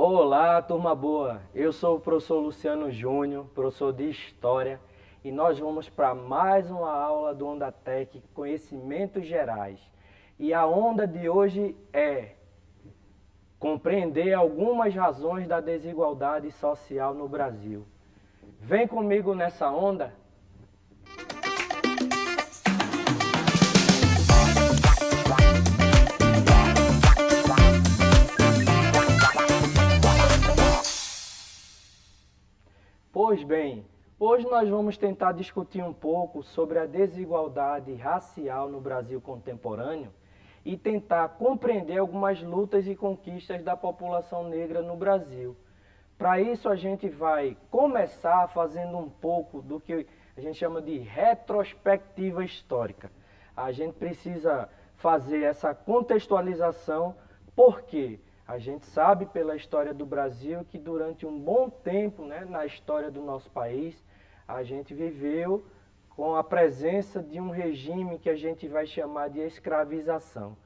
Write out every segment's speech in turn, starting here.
Olá, turma boa! Eu sou o professor Luciano Júnior, professor de História, e nós vamos para mais uma aula do OndaTech Conhecimentos Gerais. E a onda de hoje é compreender algumas razões da desigualdade social no Brasil. Vem comigo nessa onda? Pois bem, hoje nós vamos tentar discutir um pouco sobre a desigualdade racial no Brasil contemporâneo e tentar compreender algumas lutas e conquistas da população negra no Brasil. Para isso a gente vai começar fazendo um pouco do que a gente chama de retrospectiva histórica. A gente precisa fazer essa contextualização porque a gente sabe pela história do Brasil que durante um bom tempo, na história do nosso país, a gente viveu com a presença de um regime que a gente vai chamar de escravização.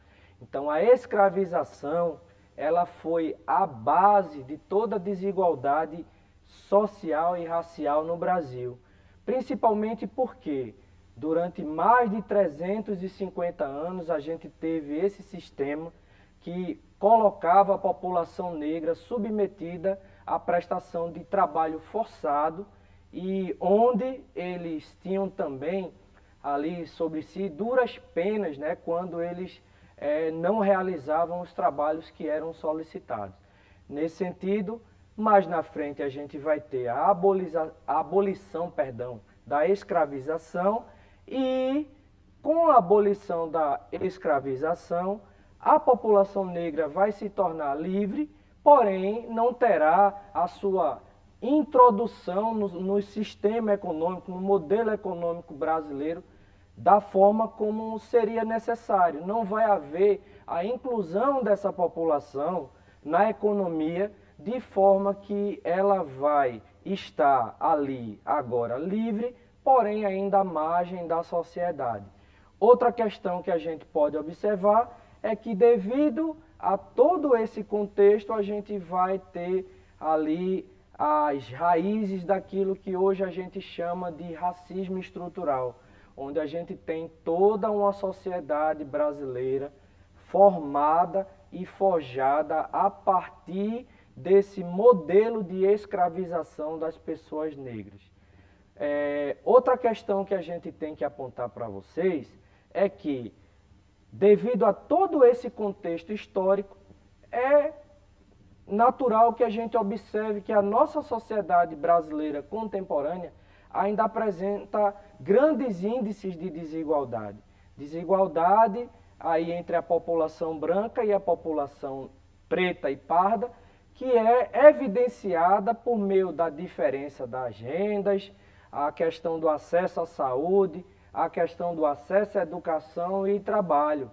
Então a escravização, ela foi a base de toda a desigualdade social e racial no Brasil. Principalmente porque durante mais de 350 anos a gente teve esse sistema que colocava a população negra submetida à prestação de trabalho forçado e onde eles tinham também ali sobre si duras penas, quando eles não realizavam os trabalhos que eram solicitados. Nesse sentido, mais na frente a gente vai ter a abolição da escravização e com a abolição da escravização, a população negra vai se tornar livre, porém não terá a sua introdução no sistema econômico, no modelo econômico brasileiro, da forma como seria necessário. Não vai haver a inclusão dessa população na economia de forma que ela vai estar ali agora livre, porém ainda à margem da sociedade. Outra questão que a gente pode observar é que devido a todo esse contexto a gente vai ter ali as raízes daquilo que hoje a gente chama de racismo estrutural, onde a gente tem toda uma sociedade brasileira formada e forjada a partir desse modelo de escravização das pessoas negras. Outra questão que a gente tem que apontar para vocês é que, devido a todo esse contexto histórico, é natural que a gente observe que a nossa sociedade brasileira contemporânea ainda apresenta grandes índices de desigualdade. Desigualdade aí entre a população branca e a população preta e parda, que é evidenciada por meio da diferença das rendas, a questão do acesso à saúde, a questão do acesso à educação e trabalho,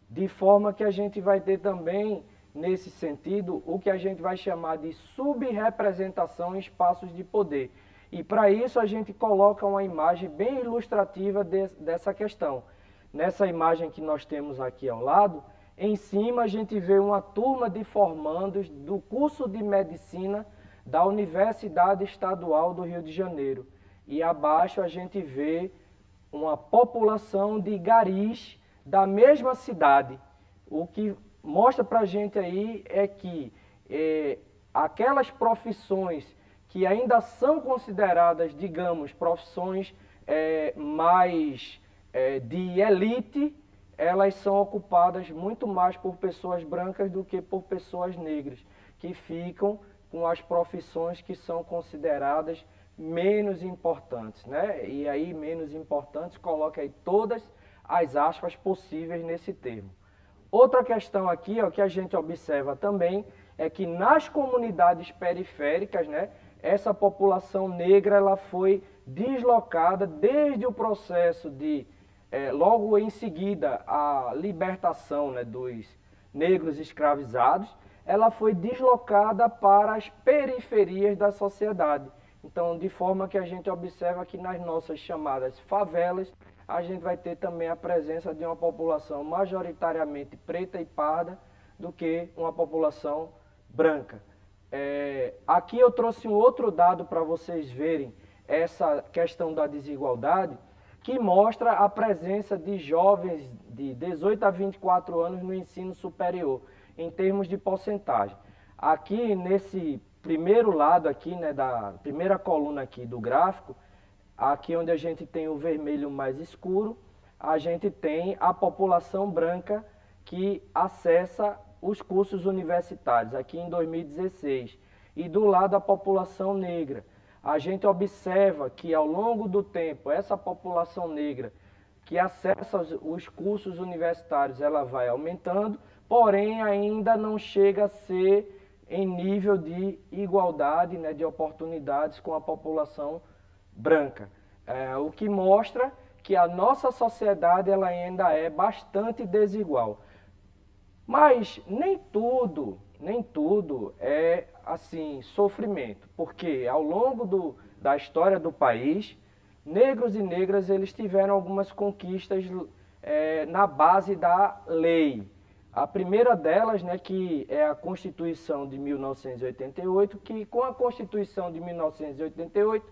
de forma que a gente vai ter também, nesse sentido, o que a gente vai chamar de subrepresentação em espaços de poder. E para isso a gente coloca uma imagem bem ilustrativa dessa questão. Nessa imagem que nós temos aqui ao lado, em cima a gente vê uma turma de formandos do curso de Medicina da Universidade Estadual do Rio de Janeiro. E abaixo a gente vê uma população de garis da mesma cidade. O que mostra para a gente aí é que aquelas profissões que ainda são consideradas, digamos, profissões mais de elite, elas são ocupadas muito mais por pessoas brancas do que por pessoas negras, que ficam com as profissões que são consideradas menos importantes, E aí, menos importantes, coloca aí todas as aspas possíveis nesse termo. Outra questão aqui, que a gente observa também, é que nas comunidades periféricas, essa população negra ela foi deslocada desde o processo de, logo em seguida, a libertação dos negros escravizados, ela foi deslocada para as periferias da sociedade. Então, de forma que a gente observa que nas nossas chamadas favelas, a gente vai ter também a presença de uma população majoritariamente preta e parda do que uma população branca. Aqui eu trouxe um outro dado para vocês verem essa questão da desigualdade, que mostra a presença de jovens de 18 a 24 anos no ensino superior, em termos de porcentagem. Aqui nesse primeiro lado aqui, né, da primeira coluna aqui do gráfico, aqui onde a gente tem o vermelho mais escuro, a gente tem a população branca que acessa os cursos universitários, aqui em 2016. E do lado a população negra. A gente observa que ao longo do tempo, essa população negra que acessa os cursos universitários, ela vai aumentando, porém ainda não chega a ser em nível de igualdade, né, de oportunidades com a população branca. O que mostra que a nossa sociedade ela ainda é bastante desigual. Mas nem tudo é assim sofrimento, porque ao longo da história do país, negros e negras eles tiveram algumas conquistas na base da lei. A primeira delas, né, que é a Constituição de 1988, que com a Constituição de 1988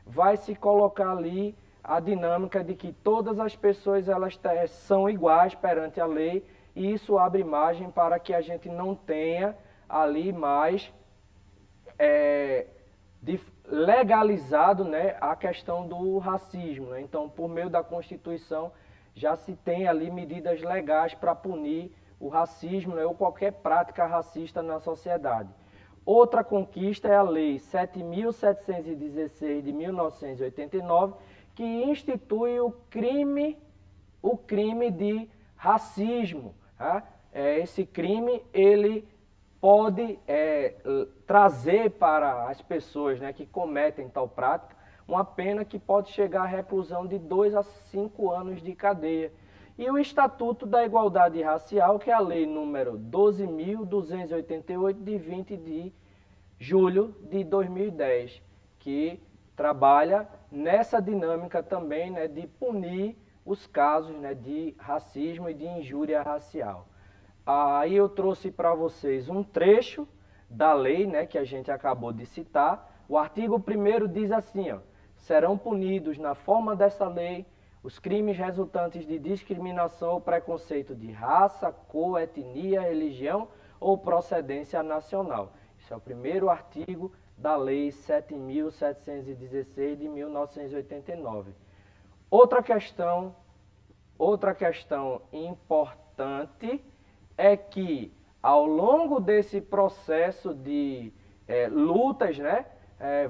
vai se colocar ali a dinâmica de que todas as pessoas elas são iguais perante a lei, e isso abre margem para que a gente não tenha ali mais legalizado, né, a questão do racismo, né? Então, por meio da Constituição, já se tem ali medidas legais para punir o racismo, né, ou qualquer prática racista na sociedade. Outra conquista é a Lei 7.716 de 1989, que institui o crime de racismo. Tá? Esse crime ele pode trazer para as pessoas, né, que cometem tal prática uma pena que pode chegar à reclusão de 2 a 5 anos de cadeia. E o Estatuto da Igualdade Racial, que é a lei número 12.288 de 20 de julho de 2010, que trabalha nessa dinâmica também, né, de punir os casos, né, de racismo e de injúria racial. Aí eu trouxe para vocês um trecho da lei, né, que a gente acabou de citar. O artigo 1º diz assim, ó, serão punidos na forma dessa lei os crimes resultantes de discriminação ou preconceito de raça, cor, etnia, religião ou procedência nacional. Esse é o primeiro artigo da Lei 7.716 de 1989. Outra questão importante é que ao longo desse processo de lutas, né,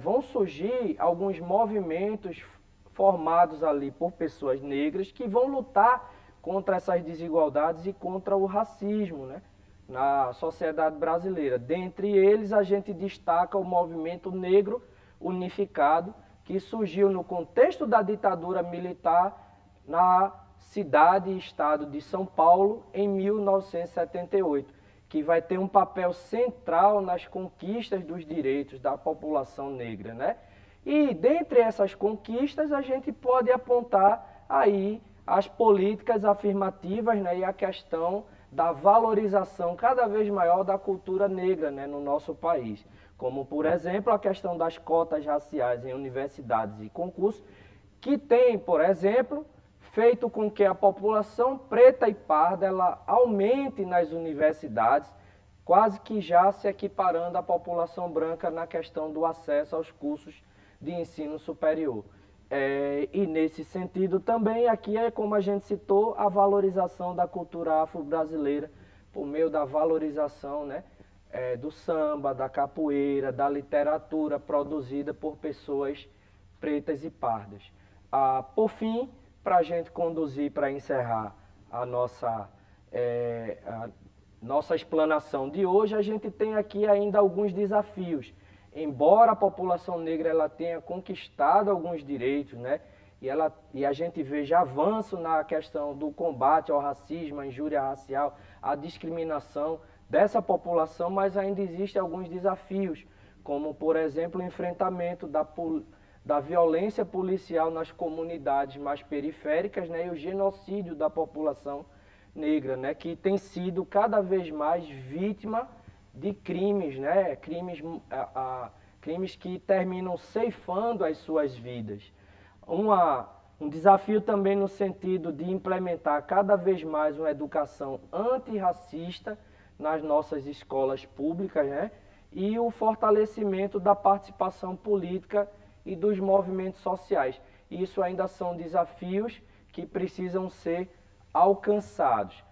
vão surgir alguns movimentos formados ali por pessoas negras que vão lutar contra essas desigualdades e contra o racismo, né, na sociedade brasileira. Dentre eles, a gente destaca o movimento negro unificado, que surgiu no contexto da ditadura militar na cidade e estado de São Paulo em 1978, que vai ter um papel central nas conquistas dos direitos da população negra, né? E dentre essas conquistas a gente pode apontar aí as políticas afirmativas, né, e a questão da valorização cada vez maior da cultura negra, né, no nosso país. Como, por exemplo, a questão das cotas raciais em universidades e concursos, que tem, por exemplo, feito com que a população preta e parda ela aumente nas universidades, quase que já se equiparando à população branca na questão do acesso aos cursos de ensino superior. E nesse sentido também, aqui é como a gente citou, a valorização da cultura afro-brasileira, por meio da valorização, né, do samba, da capoeira, da literatura produzida por pessoas pretas e pardas. Por fim, para a gente conduzir, para encerrar a nossa explanação de hoje, a gente tem aqui ainda alguns desafios. Embora a população negra ela tenha conquistado alguns direitos, né, e a gente veja avanço na questão do combate ao racismo, à injúria racial, à discriminação dessa população, mas ainda existem alguns desafios, como, por exemplo, o enfrentamento da violência policial nas comunidades mais periféricas, né, e o genocídio da população negra, né, que tem sido cada vez mais vítima de crimes, né? Crimes que terminam ceifando as suas vidas. Um desafio também no sentido de implementar cada vez mais uma educação antirracista nas nossas escolas públicas, né? E o fortalecimento da participação política e dos movimentos sociais. Isso ainda são desafios que precisam ser alcançados.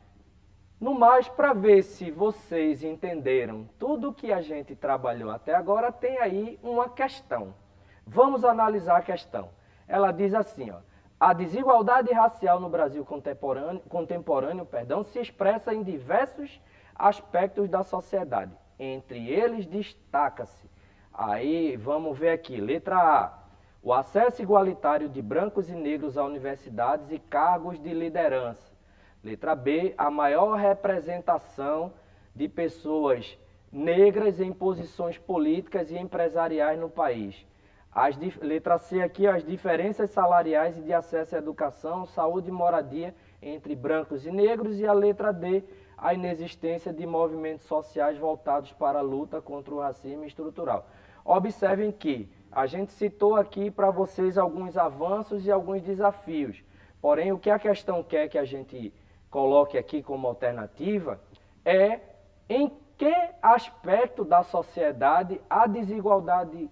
No mais, para ver se vocês entenderam tudo o que a gente trabalhou até agora, tem aí uma questão. Vamos analisar a questão. Ela diz assim, ó, a desigualdade racial no Brasil contemporâneo, se expressa em diversos aspectos da sociedade. Entre eles, destaca-se. Aí, vamos ver aqui, letra A. O acesso igualitário de brancos e negros a universidades e cargos de liderança. Letra B, a maior representação de pessoas negras em posições políticas e empresariais no país. Letra C aqui, as diferenças salariais e de acesso à educação, saúde e moradia entre brancos e negros. E a letra D, a inexistência de movimentos sociais voltados para a luta contra o racismo estrutural. Observem que a gente citou aqui para vocês alguns avanços e alguns desafios. Porém, o que a questão quer que a gente coloque aqui como alternativa é em que aspecto da sociedade a desigualdade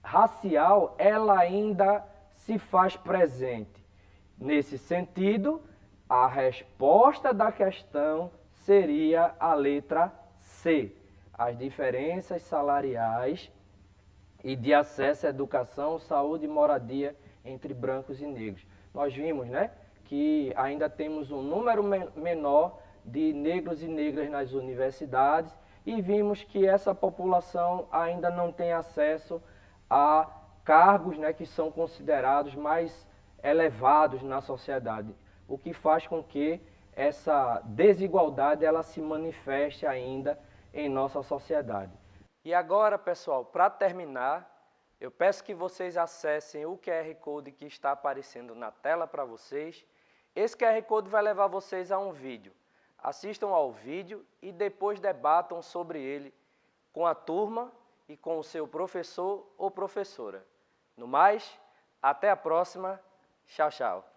racial ela ainda se faz presente. Nesse sentido, a resposta da questão seria a letra C. As diferenças salariais e de acesso à educação, saúde e moradia entre brancos e negros. Nós vimos, né, que ainda temos um número menor de negros e negras nas universidades e vimos que essa população ainda não tem acesso a cargos, né, que são considerados mais elevados na sociedade, o que faz com que essa desigualdade ela se manifeste ainda em nossa sociedade. E agora, pessoal, para terminar, eu peço que vocês acessem o QR Code que está aparecendo na tela para vocês. Esse QR Code vai levar vocês a um vídeo. Assistam ao vídeo e depois debatam sobre ele com a turma e com o seu professor ou professora. No mais, até a próxima. Tchau, tchau.